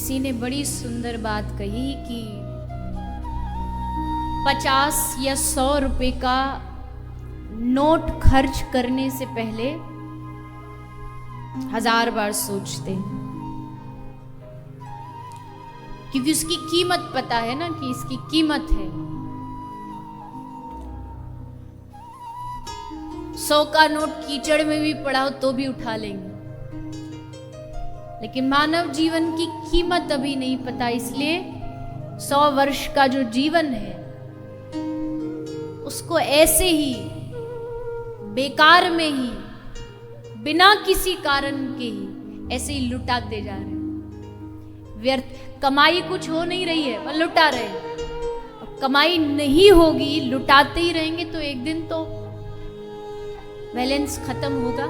किसी ने बड़ी सुंदर बात कही कि 50 या 100 रुपए का नोट खर्च करने से पहले 1000 बार सोचते हैं, क्योंकि उसकी कीमत पता है ना कि इसकी कीमत है। 100 का नोट कीचड़ में भी पड़ा हो तो भी उठा लेंगे, लेकिन मानव जीवन की कीमत अभी नहीं पता। इसलिए 100 वर्ष का जो जीवन है उसको ऐसे ही बेकार में ही बिना किसी कारण के ही ऐसे ही लुटाते जा रहे हैं। व्यर्थ कमाई कुछ हो नहीं रही है पर लुटा रहे हैं। अब कमाई नहीं होगी, लुटाते ही रहेंगे तो एक दिन तो बैलेंस खत्म होगा।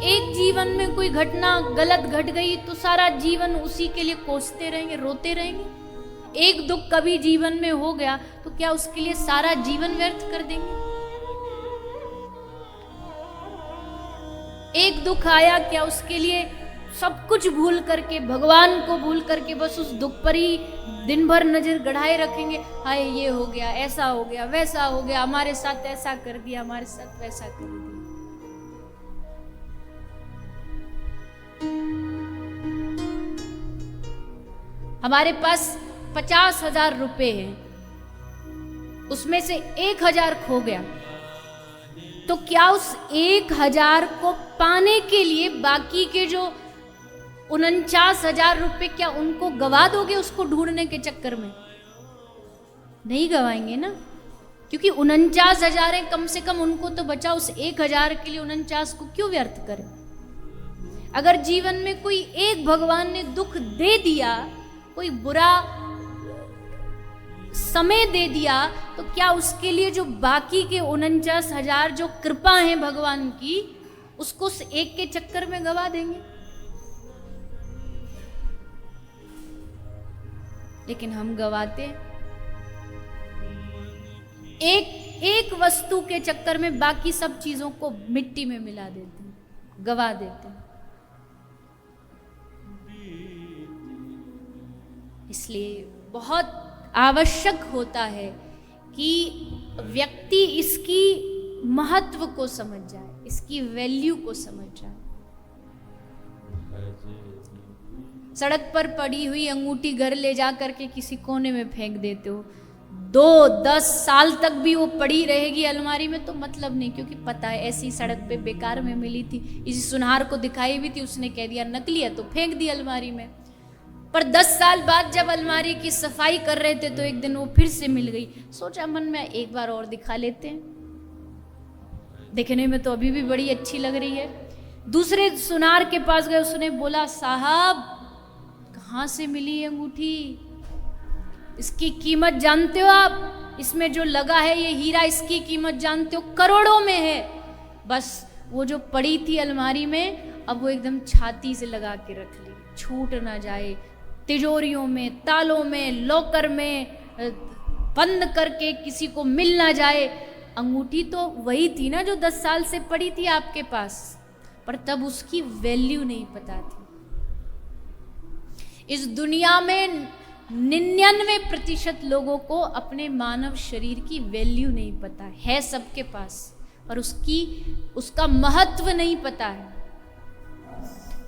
एक जीवन में कोई घटना गलत घट गई तो सारा जीवन उसी के लिए कोसते रहेंगे, रोते रहेंगे। एक दुख कभी जीवन में हो गया तो क्या उसके लिए सारा जीवन व्यर्थ कर देंगे? एक दुख आया, क्या उसके लिए सब कुछ भूल करके, भगवान को भूल करके बस उस दुख पर ही दिन भर नजर गड़ाए रखेंगे? हाय ये हो गया, ऐसा हो गया, वैसा हो गया, हमारे साथ ऐसा कर दिया, हमारे साथ वैसा कर दिया। हमारे पास 50,000 रुपए हैं, उसमें से 1,000 खो गया, तो क्या उस 1,000 को पाने के लिए बाकी के जो 49,000 रुपए क्या उनको गवा दोगे उसको ढूंढने के चक्कर में? नहीं गवाएंगे ना, क्योंकि 49,000 है, कम से कम उनको तो बचा। उस 1,000 के लिए 49 को क्यों व्यर्थ करें? अगर जीवन में कोई एक भगवान ने दुख दे दिया, कोई बुरा समय दे दिया, तो क्या उसके लिए जो बाकी के 49,000 जो कृपा है भगवान की, उसको उस एक के चक्कर में गवा देंगे? लेकिन हम गवाते एक वस्तु के चक्कर में बाकी सब चीजों को मिट्टी में मिला देते हैं, गवा देते हैं। इसलिए बहुत आवश्यक होता है कि व्यक्ति इसकी महत्व को समझ जाए, इसकी वैल्यू को समझ जाए। सड़क पर पड़ी हुई अंगूठी घर ले जा करके किसी कोने में फेंक देते हो, 2-10 साल तक भी वो पड़ी रहेगी अलमारी में तो मतलब नहीं, क्योंकि पता है ऐसी सड़क पे बेकार में मिली थी, इसी सुनार को दिखाई भी थी, उसने कह दिया नकली है तो फेंक दी अलमारी में। पर 10 साल बाद जब अलमारी की सफाई कर रहे थे तो एक दिन वो फिर से मिल गई, सोचा मन में एक बार और दिखा लेते हैं, देखने में तो अभी भी बड़ी अच्छी लग रही है। दूसरे सुनार के पास गए, उसने बोला साहब कहाँ से मिली अंगूठी, इसकी कीमत जानते हो आप? इसमें जो लगा है ये हीरा, इसकी कीमत जानते हो? करोड़ों में है। बस वो जो पड़ी थी अलमारी में, अब वो एकदम छाती से लगा के रख ली, छूट ना जाए, तिजोरियों में, तालों में, लॉकर में बंद करके किसी को मिल ना जाए। अंगूठी तो वही थी ना जो 10 साल से पड़ी थी आपके पास, पर तब उसकी वैल्यू नहीं पता थी। इस दुनिया में 99% लोगों को अपने मानव शरीर की वैल्यू नहीं पता है, सबके पास, पर उसका महत्व नहीं पता है।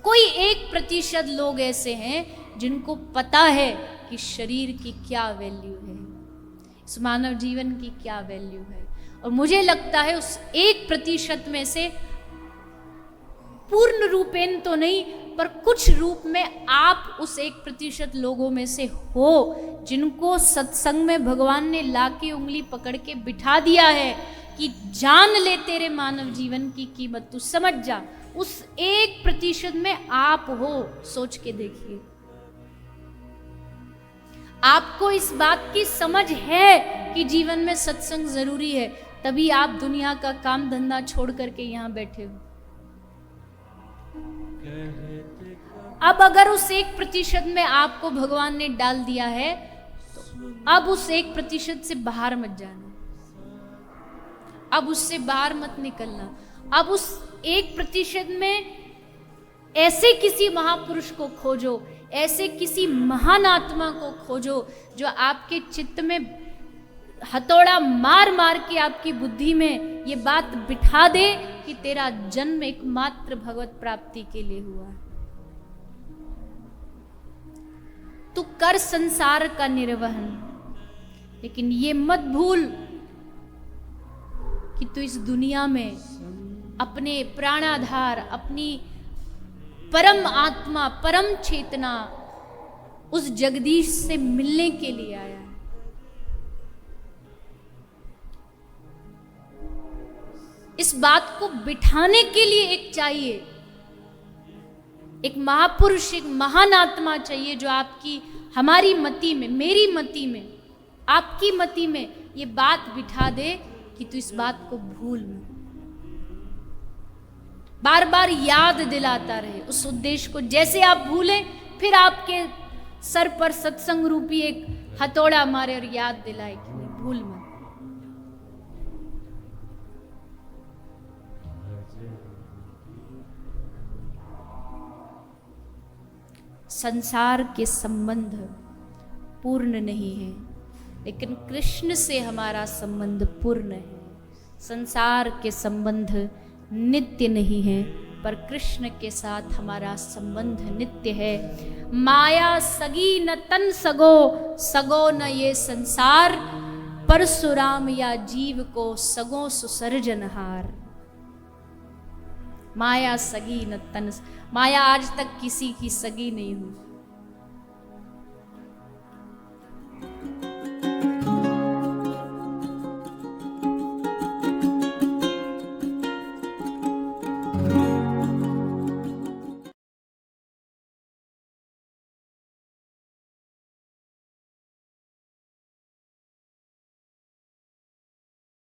कोई 1% लोग ऐसे हैं जिनको पता है कि शरीर की क्या वैल्यू है, इस मानव जीवन की क्या वैल्यू है। और मुझे लगता है उस 1% में से पूर्ण रूपेण तो नहीं, पर कुछ रूप में आप उस 1% लोगों में से हो जिनको सत्संग में भगवान ने लाके उंगली पकड़ के बिठा दिया है कि जान ले तेरे मानव जीवन की कीमत, तू समझ जा। उस 1% में आप हो, सोच के देखिए। आपको इस बात की समझ है कि जीवन में सत्संग जरूरी है, तभी आप दुनिया का काम धंधा छोड़ करके यहां बैठे हो। अब अगर उस 1% में आपको भगवान ने डाल दिया है, तो अब उस 1% से बाहर मत जाना, अब उससे बाहर मत निकलना। अब उस 1% में ऐसे किसी महापुरुष को खोजो, ऐसे किसी महान आत्मा को खोजो जो आपके चित्त में हथौड़ा मार मार के आपकी बुद्धि में ये बात बिठा दे कि तेरा जन्म एकमात्र भगवत प्राप्ति के लिए हुआ है। तू कर संसार का निर्वहन, लेकिन ये मत भूल कि तू इस दुनिया में अपने प्राणाधार, अपनी परम आत्मा, परम चेतना, उस जगदीश से मिलने के लिए आया है। इस बात को बिठाने के लिए एक चाहिए, एक महापुरुष, एक महान आत्मा चाहिए जो आपकी, हमारी मति में, मेरी मति में, आपकी मति में ये बात बिठा दे कि तू इस बात को भूल मत। बार बार याद दिलाता रहे उस उद्देश्य को। जैसे आप भूले फिर आपके सर पर सत्संग रूपी एक हथौड़ा मारे और याद दिलाए कि नहीं, भूल मत। संसार के संबंध पूर्ण नहीं है, लेकिन कृष्ण से हमारा संबंध पूर्ण है। संसार के संबंध नित्य नहीं है, पर कृष्ण के साथ हमारा संबंध नित्य है। माया सगी न तन सगो, सगो न ये संसार, परशुराम या जीव को सगो सुसर्जनहार। माया सगी न तन, माया आज तक किसी की सगी नहीं हुई।